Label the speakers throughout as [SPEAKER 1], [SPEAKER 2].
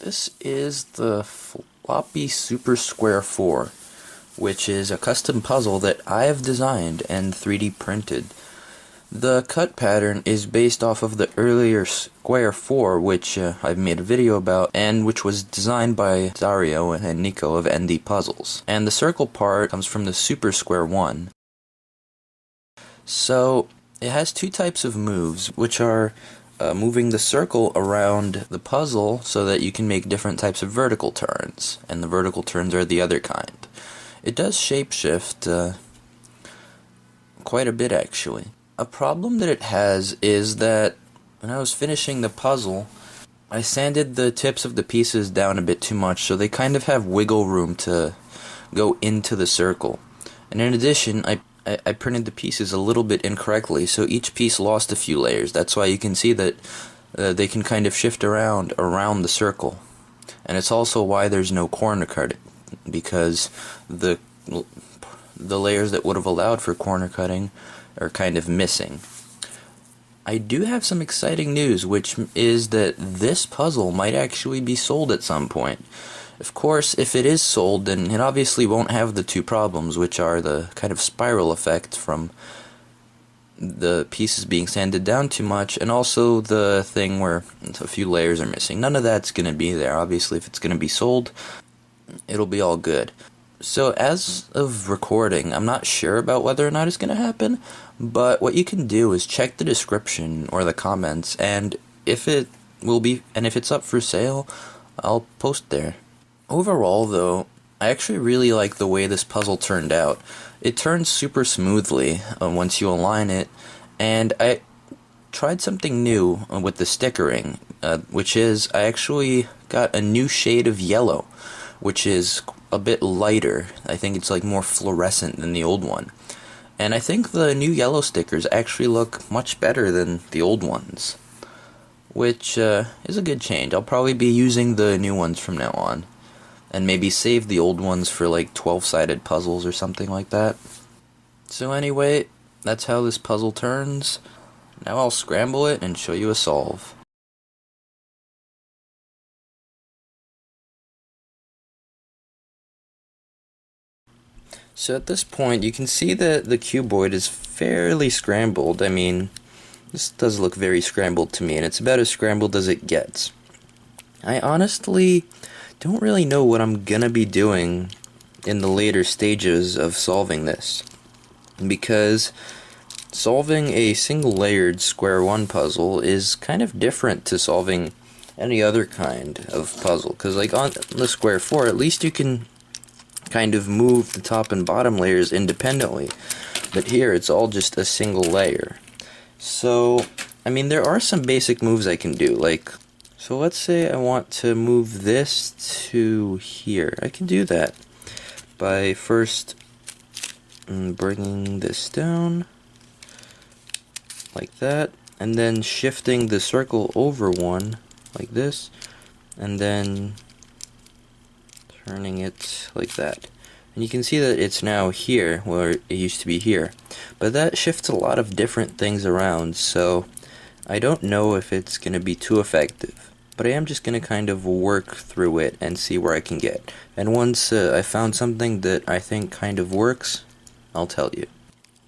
[SPEAKER 1] This is the Floppy Super Square-4, which is a custom puzzle that I have designed and 3D printed. The cut pattern is based off of the earlier Square-4, which I've made a video about, and which was designed by Dario and Nico of ND Puzzles. And the circle part comes from the Super Square-1. So, it has two types of moves, which are moving the circle around the puzzle so that you can make different types of vertical turns, and the vertical turns are the other kind. It does shapeshift quite a bit, actually. A problem that it has is that when I was finishing the puzzle, I sanded the tips of the pieces down a bit too much, so they kind of have wiggle room to go into the circle. And in addition, I printed the pieces a little bit incorrectly, so each piece lost a few layers. That's why you can see that they can kind of shift around the circle. And it's also why there's no corner cutting, because the layers that would have allowed for corner cutting are kind of missing. I do have some exciting news, which is that this puzzle might actually be sold at some point. Of course, if it is sold, then it obviously won't have the two problems, which are the kind of spiral effect from the pieces being sanded down too much, and also the thing where a few layers are missing. None of that's going to be there. Obviously, if it's going to be sold, it'll be all good. So as of recording, I'm not sure about whether or not it's going to happen, but what you can do is check the description or the comments, and if it's up for sale, I'll post there. Overall, though, I actually really like the way this puzzle turned out. It turns super smoothly once you align it, and I tried something new with the stickering, which is I actually got a new shade of yellow, which is a bit lighter. I think it's like more fluorescent than the old one. And I think the new yellow stickers actually look much better than the old ones, which is a good change. I'll probably be using the new ones from now on, and maybe save the old ones for like 12-sided puzzles or something like that. So anyway, that's how this puzzle turns. Now I'll scramble it and show you a solve. So at this point, you can see that the cuboid is fairly scrambled. I mean, this does look very scrambled to me, and it's about as scrambled as it gets. I honestly don't really know what I'm gonna be doing in the later stages of solving this, because solving a single layered square 1 puzzle is kind of different to solving any other kind of puzzle, because like on the square 4, at least you can kind of move the top and bottom layers independently, but here it's all just a single layer. So I mean, there are some basic moves I can do, like, so let's say I want to move this to here. I can do that by first bringing this down like that, and then shifting the circle over one like this, and then turning it like that. And you can see that it's now here where it used to be here, but that shifts a lot of different things around, so I don't know if it's going to be too effective. But I am just going to kind of work through it and see where I can get. And once I found something that I think kind of works, I'll tell you.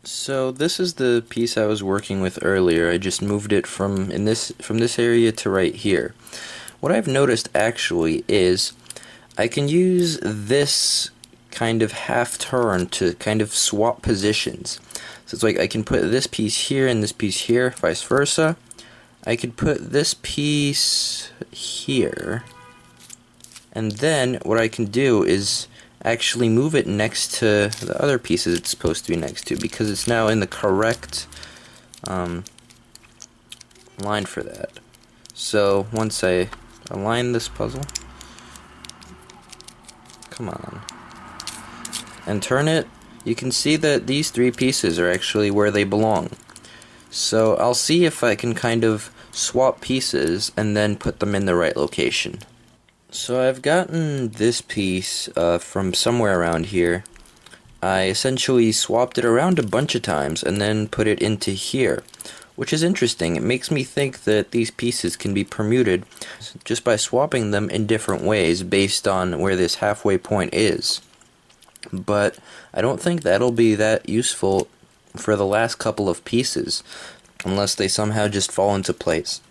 [SPEAKER 1] So this is the piece I was working with earlier. I just moved it from this area to right here. What I've noticed actually is I can use this kind of half turn to kind of swap positions. So it's like I can put this piece here and this piece here, vice versa. I could put this piece here, and then what I can do is actually move it next to the other pieces it's supposed to be next to, because it's now in the correct line for that. So once I align this puzzle, come on, and turn it, you can see that these three pieces are actually where they belong. So I'll see if I can kind of swap pieces and then put them in the right location. So I've gotten this piece from somewhere around here. I essentially swapped it around a bunch of times and then put it into here, which is interesting. It makes me think that these pieces can be permuted just by swapping them in different ways based on where this halfway point is. But I don't think that'll be that useful for the last couple of pieces, unless they somehow just fall into place.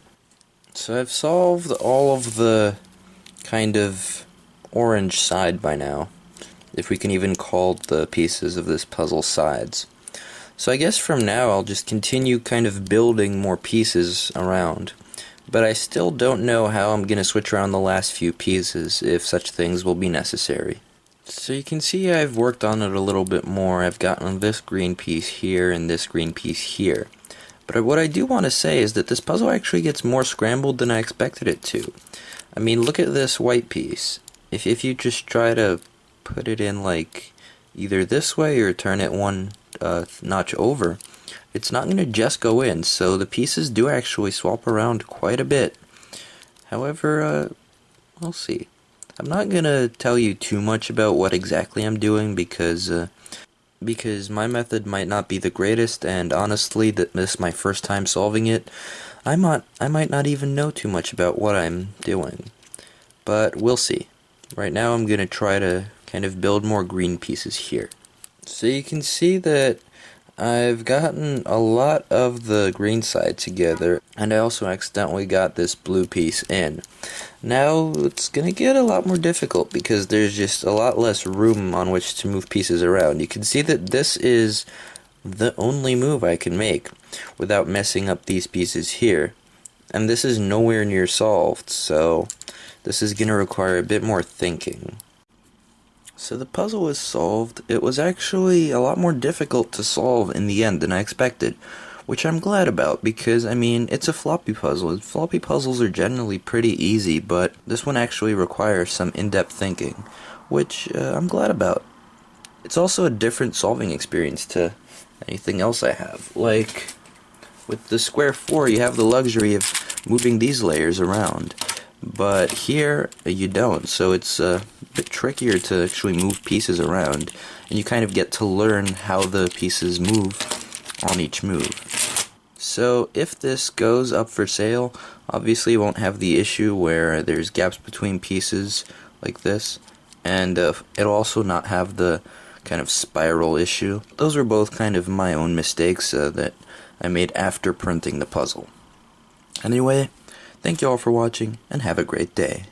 [SPEAKER 1] So I've solved all of the kind of orange side by now, if we can even call the pieces of this puzzle sides. So I guess from now I'll just continue kind of building more pieces around, but I still don't know how I'm going to switch around the last few pieces, if such things will be necessary. So you can see I've worked on it a little bit more. I've gotten this green piece here and this green piece here. But what I do want to say is that this puzzle actually gets more scrambled than I expected it to. I mean, look at this white piece. If you just try to put it in like either this way or turn it one notch over, it's not going to just go in, so the pieces do actually swap around quite a bit. However, we'll see. I'm not going to tell you too much about what exactly I'm doing because my method might not be the greatest, and honestly, this is my first time solving it. I might not even know too much about what I'm doing, but we'll see. Right now I'm going to try to kind of build more green pieces here. So you can see that I've gotten a lot of the green side together, and I also accidentally got this blue piece in. Now it's going to get a lot more difficult because there's just a lot less room on which to move pieces around. You can see that this is the only move I can make without messing up these pieces here, and this is nowhere near solved, so this is going to require a bit more thinking. So the puzzle is solved. It was actually a lot more difficult to solve in the end than I expected, which I'm glad about because, I mean, it's a floppy puzzle. Floppy puzzles are generally pretty easy, but this one actually requires some in-depth thinking, which I'm glad about. It's also a different solving experience to anything else I have. Like, with the Square-4, you have the luxury of moving these layers around, but here you don't, so it's a bit trickier to actually move pieces around, and you kind of get to learn how the pieces move on each move. So if this goes up for sale, obviously you won't have the issue where there's gaps between pieces like this, and it'll also not have the kind of spiral issue. Those were both kind of my own mistakes that I made after printing the puzzle. Anyway, thank you all for watching, and have a great day.